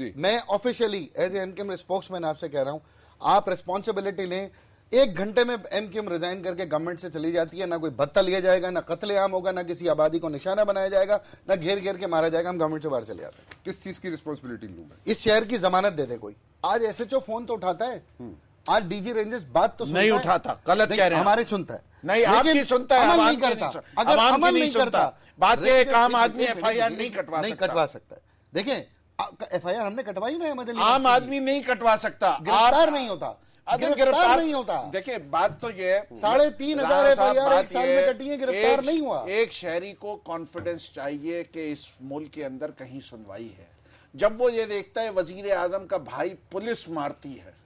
मैं officially as MQM spokesman आपसे कह रहा हूं, आप रिस्पॉन्सिबिलिटी लें। 1 घंटे में एमकेएम रिजाइन करके गवर्नमेंट से चली जाती है, ना कोई भत्ता लिया जाएगा, ना कत्लेआम होगा, ना किसी आबादी को निशाना बनाया जाएगा, ना घेर घेर के मारा जाएगा, हम गवर्नमेंट से बाहर चले जाते हैं। किस चीज की रिस्पॉन्सिबिलिटी लूं मैं? इस शहर की जमानत दे दे कोई। आज एसएचओ फोन तो उठाता है, आज डीजी रेंजर्स बात तो नहीं उठाता, गलत कह रहे हैं, हमारे सुनता है, नहीं आपकी सुनता है, अमल नहीं करता। अगर अमल नहीं करता, बात के एक आम आदमी एफआईआर नहीं कटवा सकता। देखें, एफआईआर हमने कटवाई ना, आम आदमी नहीं कटवा सकता, गिरफ्तार नहीं होता, गिरफ्तार नहीं होता। देखिए बात तो ये 3,500 एफआईआर एक साल में कटी है, गिरफ्तार नहीं हुआ। एक शहरी को कॉन्फिडेंस चाहिए कि इस मुल्क के अंदर कहीं सुनवाई है। जब वो ये देखता है वजीर आजम का भाई पुलिस मारती है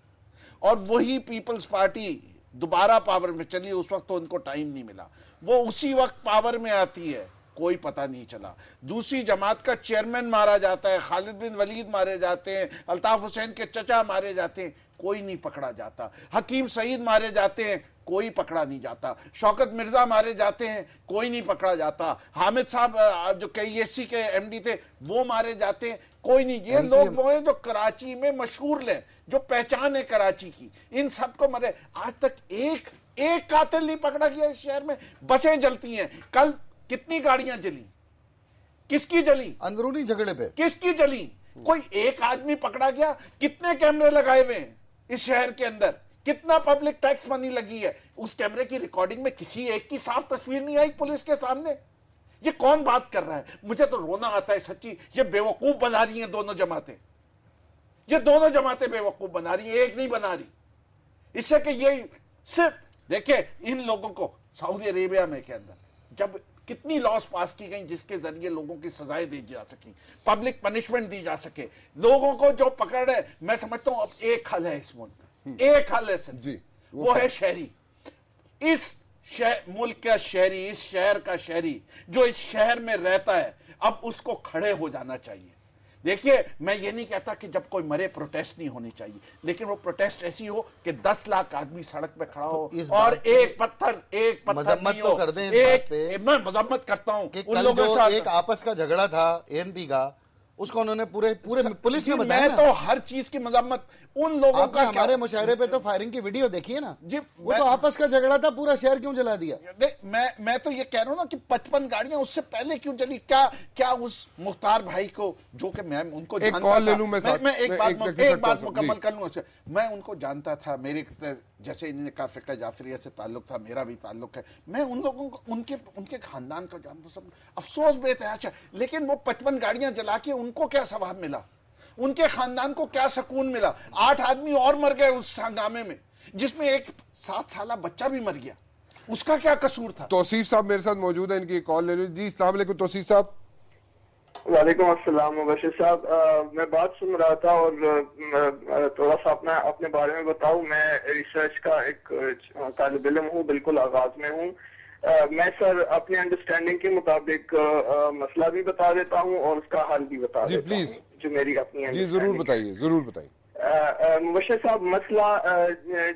और वही पीपल्स पार्टी दोबारा पावर में चली, उस वक्त तो उनको टाइम नहीं मिला, वो उसी वक्त पावर में आती है, कोई पता नहीं चला। दूसरी जमात का चेयरमैन मारा जाता है, खालिद बिन वलीद मारे जाते हैं, अल्ताफ हुसैन के चचा मारे जाते हैं, कोई नहीं पकड़ा जाता। हकीम सईद मारे जाते हैं, कोई पकड़ा नहीं जाता। शौकत मिर्जा मारे जाते हैं, कोई नहीं पकड़ा जाता। हामिद साहब जो KESC के MD थे वो मारे जाते हैं, कोई नहीं। ये लोग वो हैं जो कराची में मशहूर ले, जो पहचान है कराची की, इन सबको मरे। आज तक एक कातिल नहीं पकड़ा गया इस शहर में। बसें जलती हैं, कल कितनी गाड़ियां जली, किसकी जली? अंदरूनी झगड़े पे किसकी जली? कोई एक आदमी पकड़ा गया? कितने कैमरे लगाए हुए हैं इस शहर के अंदर? कितना पब्लिक टैक्स मनी लगी है? उस कैमरे की रिकॉर्डिंग में किसी एक की साफ तस्वीर नहीं आई पुलिस के सामने। ये कौन बात कर रहा है? मुझे तो रोना आता है सच्ची। ये बेवकूफ बना रही हैं दोनों जमातें, ये दोनों जमातें बेवकूफ बना रही हैं, एक नहीं बना रही। इससे कि ये सिर्फ देखिए, इन लोगों को सऊदी अरेबिया में के अंदर जब कितनी लॉस पास की गई जिसके जरिए लोगों की सजाएं दी जा सकी, पब्लिक पनिशमेंट दी जा सके, लोगों को जो पकड़ है, मैं समझता हूं अब एक हल है इस मुल्क में, एक हल है जी, वो है शहरी। इस मुल्क का शहरी, इस शहर का शहरी जो इस शहर में रहता है, अब उसको खड़े हो जाना चाहिए। देखिए, मैं ये नहीं कहता कि जब कोई मरे प्रोटेस्ट नहीं होनी चाहिए, लेकिन वो प्रोटेस्ट ऐसी हो कि 10 लाख आदमी सड़क पे खड़ा हो और एक पत्थर मजम्मत नहीं तो हो। कर दें मैं मजम्मत करता हूं उन लोगों के साथ। एक आपस का झगड़ा था ANP का, उसको उन्होंने पूरे पुलिस में बताया। मैं तो हर चीज की मजम्मत उन लोगों का। हमारे मुशायरे पे तो फायरिंग की वीडियो देखिए ना जी, वो तो आपस का झगड़ा था, पूरा शहर क्यों जला दिया? मैं तो ये कह रहा हूं ना कि 55 गाड़ियां उससे पहले क्यों जली? क्या उस मुख्तार भाई को, जो कि मैं उनको जानता था, मैं एक बात मुकम्मल कर लूं। मैं उनको जानता था, मेरे जैसे इन्होंने कहा फ़िक़्ह जाफरिया से ताल्लुक था, मेरा भी ताल्लुक है, मैं उन लोगों को उनके खानदान को जानता, सब अफसोस बेतहाशा। लेकिन वो 55 गाड़ियां जला के उनको क्या सवाब मिला? उनके खानदान को क्या सुकून मिला? 8 आदमी और मर गए उस हंगामे में, जिसमें एक 7 साल बच्चा भी मर गया। उसका क्या कसूर था? तौसीफ साहब मेरे साथ मौजूद है, इनकी कॉल ले लो जी। अस्सलाम वालेकुम तौसीफ साहब। वालेकुम अस्सलाम मुबशिर साहब। मैं बात सुन रहा था और थोड़ा सा अपने बारे में बताऊं। मैं रिसर्च का एक तालिब इल्म हूँ, बिल्कुल आगाज में हूँ। मैं सर अपने अंडरस्टैंडिंग के मुताबिक मसला भी बता देता हूँ और उसका हल भी बता देता हूँ, जो मेरी अपनी जी जरूर बताइए, जरूर बताइए। मुबशिर साहब, मसला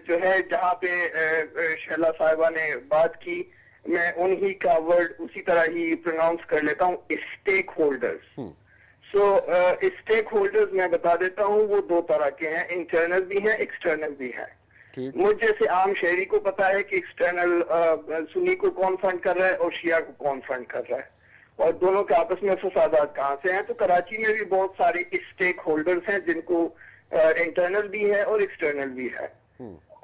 जो है जहाँ पे शैला साहिबा ने बात की, मैं उन्हीं का वर्ड उसी तरह ही प्रोनाउंस कर लेता हूँ, स्टेक होल्डर्स। स्टेक होल्डर्स मैं बता देता हूँ, वो 2 तरह के हैं, इंटरनल भी हैं, एक्सटर्नल भी हैं। मुझ जैसे आम शहरी को पता है कि एक्सटर्नल सुन्नी को कौन फंड कर रहा है और शिया को कौन फंड कर रहा है, और दोनों के आपस में फसादात कहाँ से हैं। तो कराची में भी बहुत सारे स्टेक होल्डर्स हैं, जिनको इंटरनल भी है और एक्सटर्नल भी है।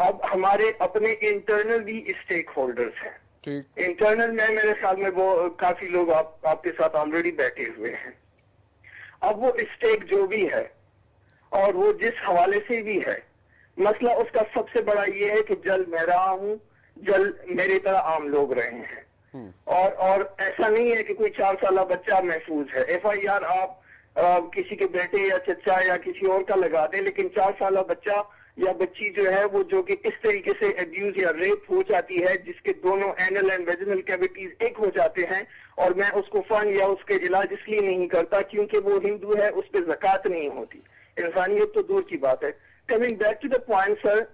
अब हमारे अपने इंटरनल भी स्टेक होल्डर्स हैं। इंटरनल में मेरे ख्याल में वो काफी लोग आपके साथ ऑलरेडी बैठे हुए हैं। अब वो स्टेक जो भी है और वो जिस हवाले से भी है, मसला उसका सबसे बड़ा ये है कि जल मैं रहा हूँ, जल मेरी तरह आम लोग रहे हैं। और ऐसा नहीं है कि कोई 4 साल बच्चा महफूज है। FIR आप किसी के बेटे या चचा या किसी और का लगा दें, लेकिन 4 साल बच्चा या बच्ची जो है वो जो कि इस तरीके से अब्यूज या रेप हो जाती है, जिसके दोनों एनल एंड वेजिनल कैविटीज एक हो जाते हैं, और मैं उसको फंड या उसके इलाज इसलिए नहीं करता क्योंकि वो हिंदू है, उस पर ज़कात नहीं होती। इंसानियत तो दूर की बात है। Coming back to the point sir,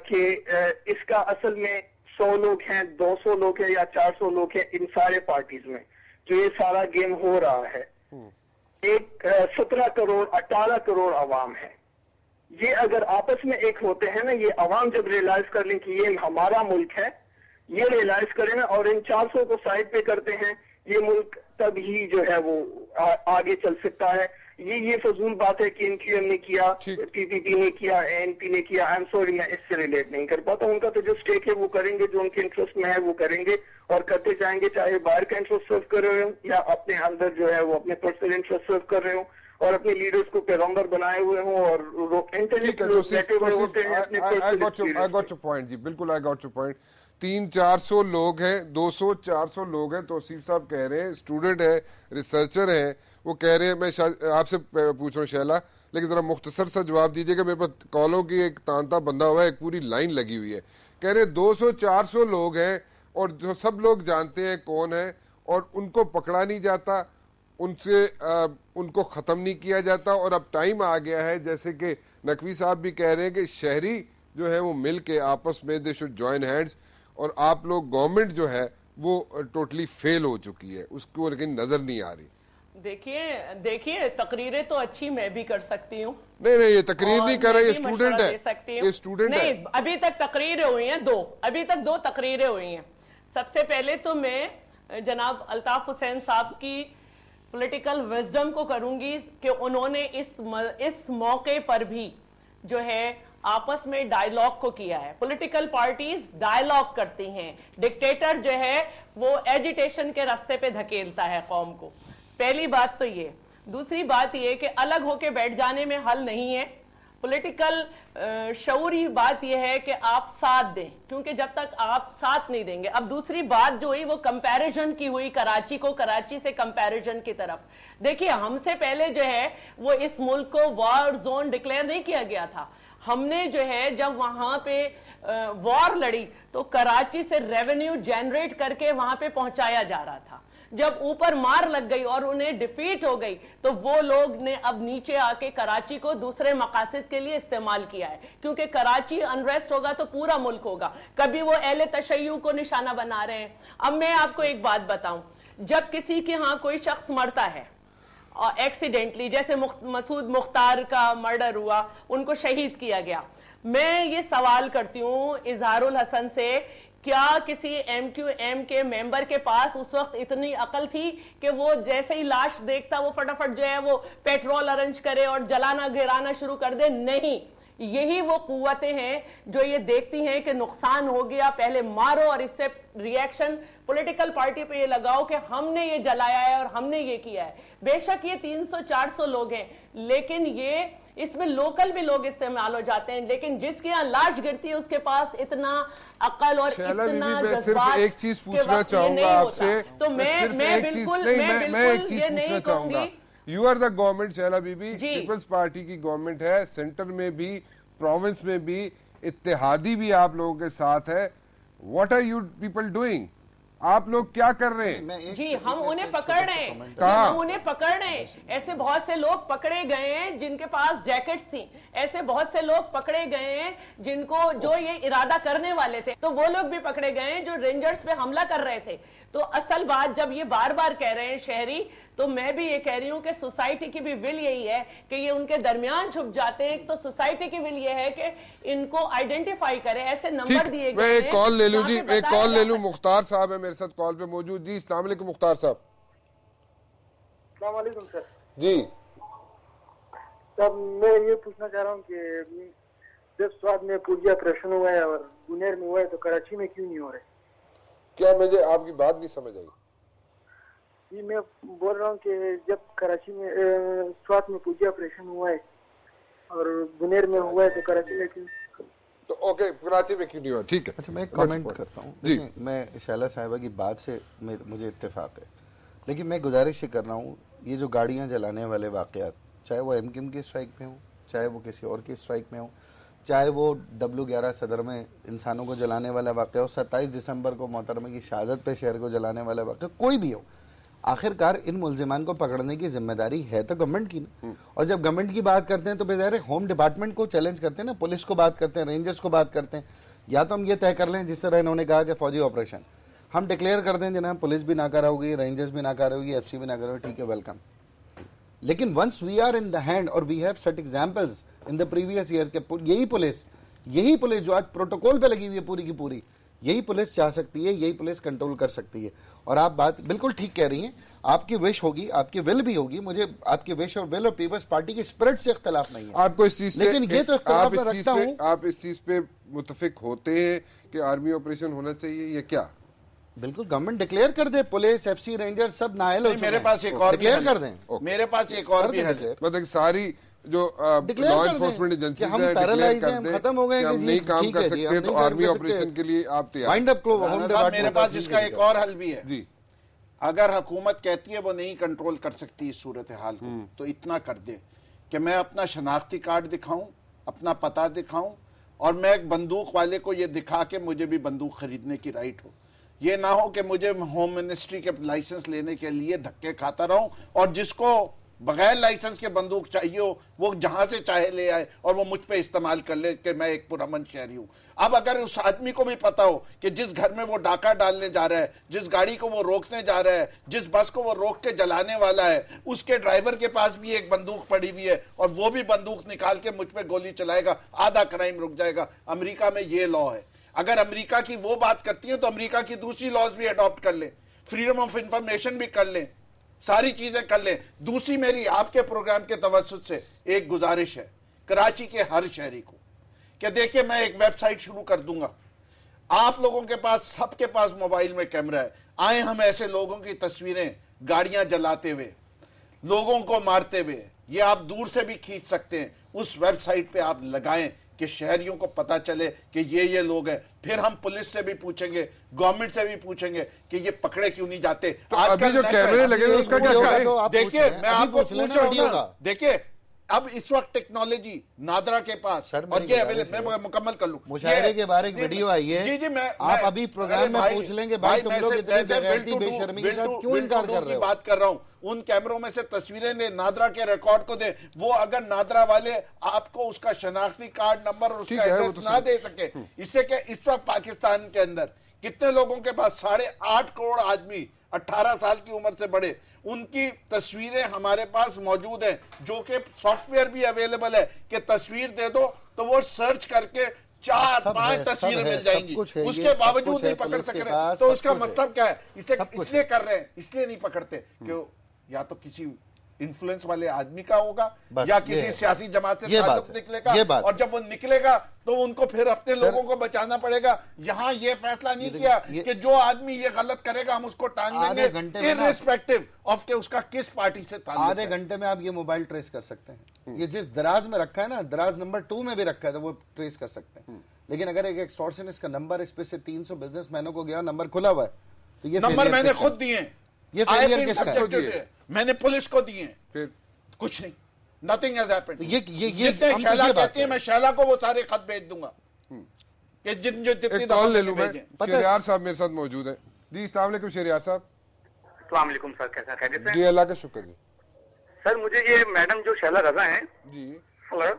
कि इसका असल में 100 लोग हैं, 200 लोग हैं या 400 लोग हैं इन सारे पार्टीज में जो ये सारा गेम हो रहा है। 17 करोड़ 18 करोड़ अवाम है। ये अगर आपस में एक होते हैं ना, ये अवाम जब रियलाइज कर लें कि ये हमारा मुल्क है, ये रियलाइज करें ना और इन 400 को साइड पे करते हैं, ये मुल्क तब ही जो है वो आगे चल सकता है। ये फजूल बात है कि एनक्यूएम ने किया, पीपीपी ने किया, एएनपी ने किया। आई एम सॉरी, मैं इससे रिलेट नहीं कर पाता। उनका तो जो स्टेक है वो करेंगे, जो उनके इंटरेस्ट में है वो करेंगे और करते जाएंगे, चाहे बाहर का इंटरेस्ट सर्व कर रहे हो या अपने अंदर जो है वो अपने पर्सनल इंटरेस्ट सर्व कर रहे हो और अपने लीडर्स को पैगंबर बनाए हुए हों और इंटेलिजेंट लोग बैठे हुए होते हैं अपने personal. I got your point जी, बिल्कुल आई गॉट योर पॉइंट। 300-400 लोग हैं, 200-400 लोग हैं। तौसीफ साहब कह रहे हैं, स्टूडेंट है, रिसर्चर है, वो कह रहे हैं, मैं आपसे पूछ रहा हूँ शैला, लेकिन जरा मुख्तसर सा जवाब दीजिएगा। मेरे पास कॉलों की एक तांता बंधा हुआ है, एक पूरी लाइन लगी हुई है। कह रहे 200-400 लोग हैं और जो सब लोग जानते हैं कौन है और उनको पकड़ा नहीं जाता, उनसे उनको ख़त्म नहीं किया जाता। और अब टाइम आ गया है, जैसे कि नकवी साहब भी कह रहे हैं, कि शहरी जो है वो मिल के आपस में दे शुड जॉइन हैंड्स, और आप लोग गवर्नमेंट जो है वो टोटली फेल हो चुकी है, उसको लेकिन नजर नहीं आ रही। देखिए तकरीरें तो अच्छी मैं भी कर सकती हूँ। नहीं, ये तकरीर नहीं कर रहा, ये स्टूडेंट है, ये स्टूडेंट है। नहीं, अभी तक तकरीरें हुई हैं अभी तक दो तकरीरें हुई हैं। सबसे पहले तो मैं जनाब अल्ताफ हुसैन साहब की पॉलिटिकल विजडम को करूंगी कि उन्होंने इस मौके पर भी जो है आपस में डायलॉग को किया है। पॉलिटिकल पार्टीज डायलॉग करती हैं, डिक्टेटर जो है वो एजिटेशन के रास्ते पे धकेलता है कौम को। पहली बात तो ये। दूसरी बात ये कि अलग होके बैठ जाने में हल नहीं है। पॉलिटिकल शऊरी बात यह है कि आप साथ दें, क्योंकि जब तक आप साथ नहीं देंगे। अब दूसरी बात जो हुई वो कंपैरिजन की हुई, कराची से कंपैरिजन की तरफ। देखिए, हमसे पहले जो है वो इस मुल्क को वॉर जोन डिक्लेयर नहीं किया गया था। हमने जो है जब वहां पे वॉर लड़ी तो कराची से रेवेन्यू जनरेट करके वहां पे पहुंचाया जा रहा था। जब ऊपर मार लग गई और उन्हें डिफीट हो गई तो वो लोग ने अब नीचे आके कराची को दूसरे मकासद के लिए इस्तेमाल किया है, क्योंकि कराची अनरेस्ट होगा तो पूरा मुल्क होगा। कभी वो अहले तशय्युअ को निशाना बना रहे हैं। अब मैं आपको एक बात बताऊं, जब किसी के यहाँ कोई शख्स मरता है एक्सीडेंटली, जैसे मसूद मुख्तार का मर्डर हुआ, उनको शहीद किया गया, मैं ये सवाल करती हूँ इजहारुल हसन से, क्या किसी एमक्यूएम के मेंबर के पास उस वक्त इतनी अकल थी कि वो जैसे ही लाश देखता वो फटाफट जो है वो पेट्रोल अरेंज करे और जलाना गिराना शुरू कर दे? नहीं, यही वो कुव्वतें हैं जो ये देखती हैं कि नुकसान हो गया, पहले मारो और इससे रिएक्शन पॉलिटिकल पार्टी पे ये लगाओ कि हमने ये जलाया है और हमने ये किया है। बेशक ये 300-400 लोग हैं, लेकिन ये इसमें लोकल भी लोग इस्तेमाल हो जाते हैं, लेकिन जिसके यहाँ लाश गिरती है उसके पास इतना अकल और इतना जज्बात। एक चीज पूछना चाहूंगा आपसे, तो मैं बिल्कुल ये नहीं कहूंगी। You are the government Shaila Bibi, Peoples Party की गवर्नमेंट है, सेंटर में भी, प्रोविंस में भी, इत्तेहादी भी आप लोगों के साथ है। What are you people doing? आप लोग क्या कर रहे हैं? जी, हम उन्हें पकड़ रहे हैं, हम उन्हें पकड़ रहे हैं। ऐसे बहुत से लोग पकड़े गए हैं जिनके पास जैकेट्स थी, ऐसे बहुत से लोग पकड़े गए हैं जिनको जो ये इरादा करने वाले थे, तो वो लोग भी पकड़े गए हैं जो रेंजर्स पे हमला कर रहे थे। तो असल बात जब ये बार बार कह रहे हैं शहरी, तो मैं भी ये कह रही हूं कि सोसाइटी की भी विल यही है कि ये उनके दरमियान छुप जाते हैं। तो सोसाइटी की विल ये है कि इनको आइडेंटिफाई करे। ऐसे नंबर दिए गए हैं। मैं एक कॉल ले लूं जी, एक कॉल ले लूं। मुख्तार साहब है मेरे साथ कॉल पे मौजूद। जी अस्सलाम वालेकुम मुख्तार साहब। अस्सलाम वालेकुम सर। जी तब मैं ये पूछना चाह रहा हूँ कि जब स्वाद में पूजा ऑपरेशन हुआ है और गुनेर में हुआ है तो कराची में क्यों नहीं हो रहे? क्या मुझे आपकी बात नहीं समझ आई? जी मैं बोल रहा हूँ कि जब कराची में स्वाद में पूजा ऑपरेशन हुआ है और गुनेर में हुआ है तो कराची में क्यों? तो ओके, कराची में क्यों नहीं हुआ? ठीक है। अच्छा, मैं एक कमेंट करता हूँ। देखिए, मैं शैला साहिबा की बात से मुझे इत्तेफाक है, लेकिन मैं गुजारिश ये कर रहा हूँ, ये जो गाड़ियाँ जलाने वाले वाक़यात, चाहे वो एमक्यूएम की स्ट्राइक में हो, चाहे वो किसी और की स्ट्राइक में हो, चाहे वो W11 सदर में इंसानों को जलाने वाला वाक़या हो, 27 दिसंबर को मोहतरमा की शहादत पे शहर को जलाने वाला वाक़या, कोई भी हो, आखिरकार इन मुलजिमान को पकड़ने की जिम्मेदारी है तो गवर्नमेंट की ना। और जब गवर्नमेंट की बात करते हैं तो बेज़ाहिर होम डिपार्टमेंट को चैलेंज करते हैं ना, पुलिस को बात करते हैं, रेंजर्स को बात करते हैं। या तो हम ये तय कर लें जिस तरह इन्होंने कहा कि फौजी ऑपरेशन हम डिक्लेयर कर दें, जनाब पुलिस भी नाकारा होगी, रेंजर्स भी नाकारा होगी, FC भी नाकारा होगी, ठीक है, वेलकम। लेकिन once we are in the hand और we have set examples in the previous year के, यही पुलिस जो आज प्रोटोकॉल पे लगी हुई है पूरी की पूरी, यही पुलिस चाह सकती है, यही पुलिस कंट्रोल कर सकती है। और आप बात बिल्कुल ठीक कह रही हैं, आपकी विश होगी, आपकी विल भी होगी, मुझे आपकी विश और विल और पीपल्स पार्टी के स्पिरिट से इख्तलाफ नहीं है आपको इस चीज से, लेकिन ये तो इख्तलाफ मैं रखता हूं, आप इस चीज पे मुतफिक होते हैं कि आर्मी ऑपरेशन होना चाहिए या क्या? बिल्कुल गवर्नमेंट डिक्लेयर कर दे, पुलिस, एफसी, रेंजर सब नायल हो चुके हैं, मेरे पास एक और डिक्लेयर कर दें, मेरे पास एक और भी है, मतलब सारी जो लॉ एनफोर्समेंट एजेंसीज हैं डिक्लेयर कर दें खत्म हो गए कि हम नहीं काम कर सकते हैं, तो आर्मी ऑपरेशन के लिए आप तैयार? मेरे पास इसका एक और हल भी है जी। अगर हुकूमत कहती है वो नहीं कंट्रोल कर सकती इस सूरत हाल को, तो इतना कर दे कि मैं अपना शनाख्ती कार्ड दिखाऊं, अपना पता दिखाऊं, और मैं एक बंदूक वाले को ये दिखा के मुझे भी बंदूक खरीदने की राइट हो। ये ना हो कि मुझे होम मिनिस्ट्री के लाइसेंस लेने के लिए धक्के खाता रहूं, और जिसको बगैर लाइसेंस के बंदूक चाहिए हो वो जहां से चाहे ले आए और वो मुझ पे इस्तेमाल कर ले कि मैं एक पुरअमन शहरी हूं। अब अगर उस आदमी को भी पता हो कि जिस घर में वो डाका डालने जा रहा है, जिस गाड़ी को वो रोकने जा रहा है, जिस बस को वो रोक के जलाने वाला है, उसके ड्राइवर के पास भी एक बंदूक पड़ी हुई है और वो भी बंदूक निकाल के मुझ पे गोली चलाएगा, आधा क्राइम रुक जाएगा। अमेरिका में ये लॉ है। अगर अमेरिका की वो बात करती है तो अमेरिका की दूसरी लॉज भी अडॉप्ट कर ले, फ्रीडम ऑफ इंफॉर्मेशन भी कर ले, सारी चीजें कर ले। दूसरी मेरी आपके प्रोग्राम के तवज्जुद से एक गुजारिश है कराची के हर शहरी को कि देखिए मैं एक वेबसाइट शुरू कर दूंगा, आप लोगों के पास, सबके पास मोबाइल में कैमरा है, आए हम ऐसे लोगों की तस्वीरें गाड़ियां जलाते हुए, लोगों को मारते हुए, ये आप दूर से भी खींच सकते हैं, उस वेबसाइट पे आप लगाएं कि शहरियों को पता चले कि ये लोग हैं। फिर हम पुलिस से भी पूछेंगे, गवर्नमेंट से भी पूछेंगे कि ये पकड़े क्यों नहीं जाते। तो अभी जो कैमरे लगे हुए उसका क्या करें? देखिए मैं आपको पूछ रहा हूं ना, देखिए अब इस वक्त टेक्नोलॉजी नादरा के पास और ये अवेलेबल, मैं मुकम्मल कर लूं, मुशायरे के बारे में वीडियो आई है। जी जी मैं आप अभी प्रोग्राम में पूछ लेंगे भाई तुम लोग इतने बेगैरती बेशर्मी के साथ क्यों इनकार कर रहे हो? बात कर रहा हूं, उन कैमरों में से तस्वीरें दे, नादरा के रिकॉर्ड को दे, वो अगर नादरा वाले आपको उसका शनाख्ती कार्ड नंबर और उसका एड्रेस ना दे सके, इससे कि इस वक्त पाकिस्तान के अंदर कितने लोगों के पास 8.5 करोड़ आदमी 18 साल की उम्र से बड़े, उनकी तस्वीरें हमारे पास मौजूद हैं, जो कि सॉफ्टवेयर भी अवेलेबल है कि तस्वीर दे दो तो वो सर्च करके 4-5 तस्वीरें मिल जाएंगी, उसके बावजूद नहीं पकड़ सक रहे। तो उसका मतलब क्या है? इसे इसलिए कर रहे हैं, इसलिए नहीं पकड़ते कि या तो किसी इन्फ्लुएंस वाले आदमी का होगा या किसी सियासी जमात से ताल्लुक निकलेगा, और जब वो निकलेगा तो उनको फिर अपने लोगों को बचाना पड़ेगा। यहाँ ये फैसला नहीं किया कि जो आदमी ये गलत करेगा हम उसको टांग देंगे इररिस्पेक्टिव ऑफ के उसका किस पार्टी से ताल्लुक है। आधे घंटे में आप ये मोबाइल ट्रेस कर सकते हैं। ये जिस दराज में रखा है ना, दराज नंबर 2 में भी रखा है, तो वो ट्रेस कर सकते हैं। लेकिन अगर एक एक्सटॉर्शनिस्ट का नंबर इस पे से 300 बिजनेसमैनों को गया, नंबर खुला हुआ है, तो ये नंबर मैंने खुद दिए, ये फेलियर किसका है? मैंने पुलिस को दिए, फिर कुछ नहीं, नथिंग हैज हैपेंड। ये जितने शैला कहती है मैं शैला को वो सारे खत भेज दूंगा कि जितनी कॉल ले लूं मैं। शहरियार साहब मेरे साथ मौजूद है। जी अस्सलाम वालेकुम शहरियार साहब। अस्सलाम वालेकुम सर, कैसा खैरियत है? जी अल्लाह का शुक्र जी। सर मुझे ये मैडम जो शैला रजा हैं जी, हेलो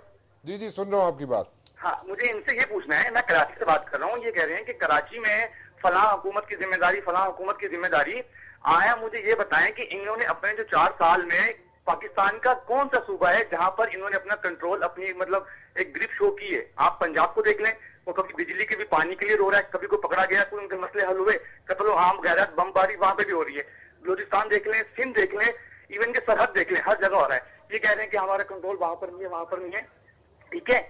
जी जी सुन रहा हूँ आपकी बात। हाँ, मुझे इनसे ये पूछना है, मैं कराची से बात कर रहा हूँ, ये कह रहे हैं कि कराची में फलां हुकूमत की जिम्मेदारी, फलां हुकूमत की जिम्मेदारी। आया मुझे ये बताएं कि इन्होंने अपने जो 4 साल में पाकिस्तान का कौन सा सूबा है जहां पर इन्होंने अपना कंट्रोल, अपनी मतलब एक ग्रिप शो की है? आप पंजाब को देख लें, वो कभी बिजली के भी पानी के लिए रो रहा है, कभी कोई पकड़ा गया, कोई उनके मसले हल हुए, कभी आम गैरत बमबारी वहां पे भी हो रही है। बलूचिस्तान देख लें, सिंध देख लें, इवन के सरहद देख लें, हर जगह हो रहा है। ये कह रहे हैं कि हमारा कंट्रोल वहां पर नहीं है, वहां पर नहीं है, ठीक है।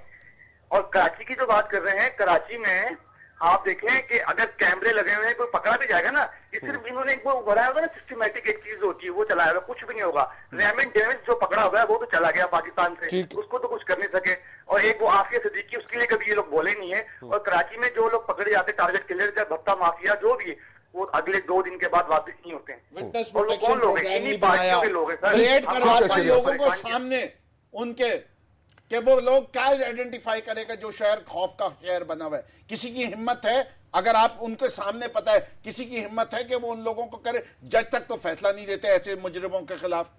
और कराची की जो बात कर रहे हैं, कराची में आप देखें कि अगर कैमरे लगे हुए हैं, कोई पकड़ा भी जाएगा ना, ये सिर्फ इन्होंने एक वो बनाया होगा ना, सिस्टमेटिक एक चीज होती है, वो चलाया होगा, कुछ भी नहीं होगा। रेमंड डेविस जो पकड़ा हुआ है वो तो चला गया पाकिस्तान से, उसको तो कुछ कर नहीं सके। और एक वो आफिया सिद्दीकी, उसके लिए कभी ये लोग बोले नहीं है। और कराची में जो लोग पकड़े जाते, टारगेट किलर, भत्ता माफिया, जो भी, वो अगले 2 दिन के बाद वापस नहीं होते हैं। और वो कौन लोग हैं? इन्हीं पार्टियों के लोग हैं सर। लोगों को सामने उनके कि वो लोग क्या आइडेंटिफाई करेगा जो शहर खौफ का शहर बना हुआ है? किसी की हिम्मत है, अगर आप उनके सामने पता है, किसी की हिम्मत है कि वो उन लोगों को करे? जज तक तो फैसला नहीं देते ऐसे मुजरिमों के खिलाफ।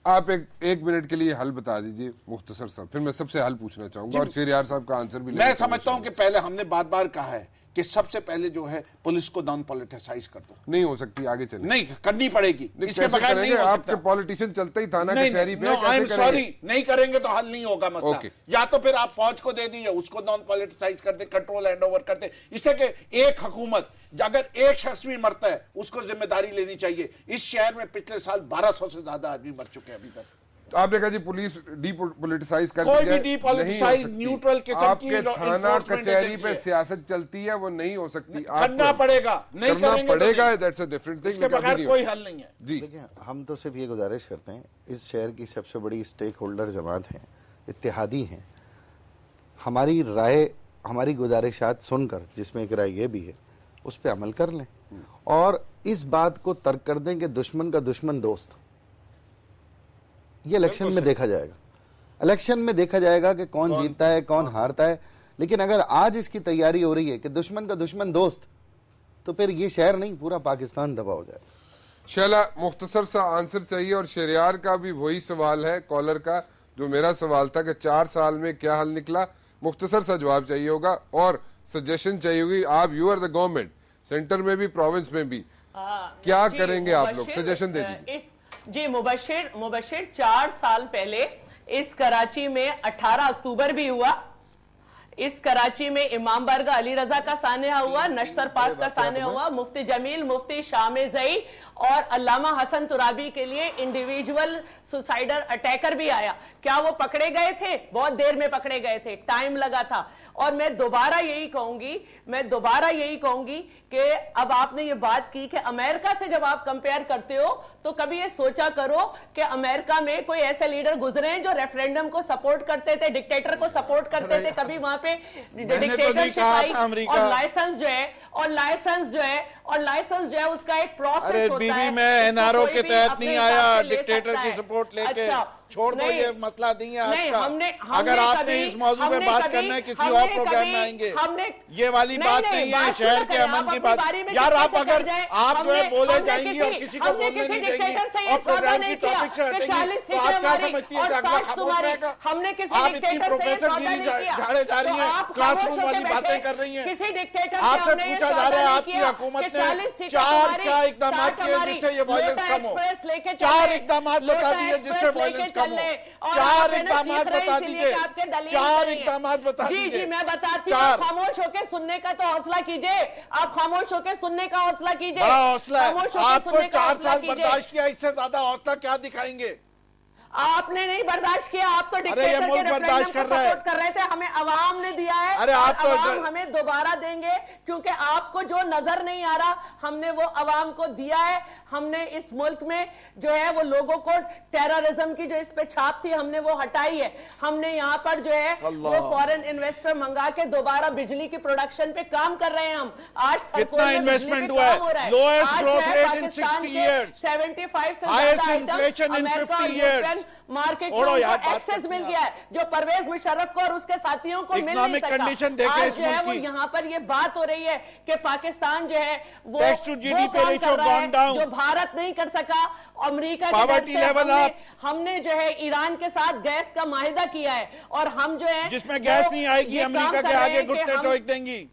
आप एक मिनट के लिए हल बता दीजिए मुख्तसर साहब, फिर मैं सबसे हल पूछना चाहूंगा और शहरियार साहब का आंसर भी। मैं समझता हूं कि पहले हमने बार बार कहा है कि सबसे पहले जो है पुलिस को नॉन पॉलिटिसाइज कर दो। नहीं हो सकती, आगे चले। नहीं करनी पड़ेगी, इसके बगैर नहीं हो सकता। आपके पॉलिटिशियन चलते ही थाना कचहरी पे, आई एम सॉरी, नहीं करेंगे तो हल नहीं होगा मसला। या तो फिर आप फौज को दे दीजिए, उसको नॉन पॉलिटिसाइज कर दे, कंट्रोल हैंड ओवर कर दे। इससे कि एक हुकूमत, अगर एक शख्स भी मरता है उसको जिम्मेदारी लेनी चाहिए। इस शहर में पिछले साल 1200 से ज्यादा आदमी मर चुके हैं अभी तक। तो आपने कहा जी पुलिस डीपोलिटिसाइज कर कोई भी डीपोलिटिसाइज न्यूट्रल किस्म की थाना कचहरी पे सियासत चलती है, वो नहीं हो सकती। करना पड़ेगा, नहीं करेंगे पड़ेगा, दैट्स अ डिफरेंट थिंग। इसके बगैर कोई हल नहीं है जी। देखिए, हम तो सिर्फ ये गुजारिश करते हैं, इस शहर की सबसे बड़ी स्टेक होल्डर जमात है, इत्तेहादी हैं। हमारी राय, हमारी गुजारिशात सुनकर, जिसमें एक राय ये भी है, उस पर अमल कर लें और इस बात को तर्क कर दें कि दुश्मन का दुश्मन दोस्त। ये इलेक्शन में देखा जाएगा, इलेक्शन में देखा जाएगा कि कौन जीतता है, कौन हारता है। लेकिन अगर आज इसकी तैयारी हो रही है कि दुश्मन का दुश्मन दोस्त, तो फिर ये शहर नहीं, पूरा पाकिस्तान तबाह हो जाएगा। शैला, मुख्तसर सा आंसर चाहिए। और शहरियार का भी वही सवाल है कॉलर का जो मेरा सवाल था कि 4 साल में क्या हल निकला। मुख्तसर सा जवाब चाहिए होगा और सजेशन चाहिए होगी। आप you are the government, centre में भी, प्रोविंस में भी, क्या करेंगे आप लोग? सजेशन दे दीजिए जी। मुबशिर 4 साल पहले इस कराची में 18 अक्टूबर भी हुआ। इस कराची में इमाम बारगाह अली रजा का सानिया हुआ, नश्तर पार्क का सानिया हुआ, मुफ्ती जमील, मुफ्ती शामे ज़ई और अल्लामा हसन तुराबी के लिए इंडिविजुअल सुसाइडर अटैकर भी आया। क्या वो पकड़े गए थे? बहुत देर में पकड़े गए थे, टाइम लगा था। और मैं दोबारा यही कहूंगी कि अब आपने ये बात की कि अमेरिका से जब आप कंपेयर करते हो तो कभी ये सोचा करो कि अमेरिका में कोई ऐसे लीडर गुजरे हैं जो रेफरेंडम को सपोर्ट करते थे, डिक्टेटर को सपोर्ट करते थे। कभी वहां पे डिक्टेटरशिप आई और लाइसेंस जो है उसका एक प्रोसेस होता है। मैं एनआरओ के तहत नहीं आया डिक्टेटर की सपोर्ट लेके। छोड़ दो, ये मसला नहीं है आज का। अगर आपने इस मौजू पे बात करना है किसी और प्रोग्राम में आएंगे। ये वाली बात नहीं है, शहर के अमन की बात। यार आप अगर आप जो है बोले जाएंगी और किसी को बोलने नहीं देंगी और प्रोग्राम की टॉपिक से हटेंगी तो आप क्या समझती है कि अगला खामोश रहेगा? आप इतनी प्रोफेसर गिरी झाड़े जा रही है, क्लासरूम वाली बातें कर रही है। आपसे पूछा जा रहा है आपकी हुकूमत ने 4 क्या इकदाम किए जिससे ये वायलेंस कम हो? 4 इकदाम बता दिए जिससे वायलेंस कम हो। 4 इकदाम बता दीजिए, 4 इकदाम बता दीजिए। जी मैं बताती हूँ, खामोश होकर सुनने का तो हौसला कीजिए। आप खामोश होकर सुनने का हौसला कीजिए। बड़ा हौसला है आपको। 4 साल बर्दाश्त किया, इससे ज्यादा हौसला क्या दिखाएंगे? आपने नहीं बर्दाश्त किया, आप तो डिक्टेटर के रेफरेंडम को सपोर्ट कर रहे थे। हमें अवाम ने दिया है। अरे आप तो अवाम हमें दोबारा देंगे क्योंकि आपको जो नजर नहीं आ रहा हमने वो अवाम को दिया है। हमने इस मुल्क में जो है वो लोगों को टेररिज्म की जो इस पे छाप थी हमने वो हटाई है। हमने यहाँ पर जो है वो फॉरेन इन्वेस्टर मंगा के दोबारा बिजली की प्रोडक्शन पे काम कर रहे हैं। हम आज कितना इन्वेस्टमेंट हुआ है? Lowest growth rate in 60 years, 75 से highest inflation in 50 years. Market को एक्सेस मिल गया है जो परवेज मुशर्रफ को और उसके साथियों को मिल नहीं सकता। कंडीशन देखे इस मुल्क की। यहाँ पर ये बात हो रही है कि पाकिस्तान जो है वो tax to GDP ratio gone down, जो भारत नहीं कर सका। America poverty level up. हमने जो है ईरान के साथ गैस का माहिदा किया है और हम जो है जिसमें गैस नहीं आएगी अमेरिका के आगे घुटने टेक देंगी।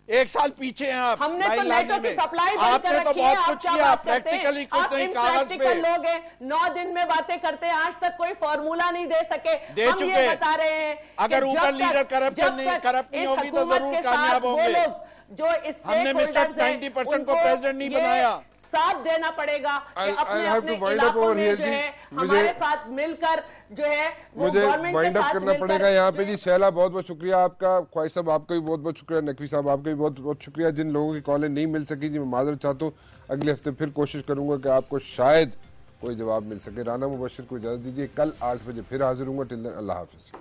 1 साल पीछे हैं आप। हमने तो नेटो की सप्लाई बंद कर रखी है। आप क्या बात करते हैं? आप इम्प्रैक्टिकल लोग हैं, 9 दिन में बातें करते हैं, आज तक कोई फॉर्मूला नहीं दे सके। दे हम ये बता रहे हैं अगर ऊपर लीडर करप्ट नहीं होगी तो जरूर कामयाब होंगे। जो हमने मिस्टर 90% को प्रेसिडेंट नहीं बनाया। साथ देना पड़ेगा कि अपने इलाकों में जो है हमारे साथ मिलकर जो है वो गवर्नमेंट के साथ करना पड़ेगा। यहाँ पे जी शैला बहुत बहुत शुक्रिया आपका, ख्वाहिश साहब आपका भी बहुत बहुत शुक्रिया, नकवी साहब आपका भी बहुत बहुत शुक्रिया। जिन लोगों की कॉलें नहीं मिल सकी जी मैं माजरत चाहता हूँ, अगले हफ्ते फिर कोशिश करूंगा कि आपको शायद कोई जवाब मिल सके। राना मुबशिर को इजाजत दीजिए, कल 8 बजे फिर हाजिर हूँ। टिल देन अल्लाह हाफिज।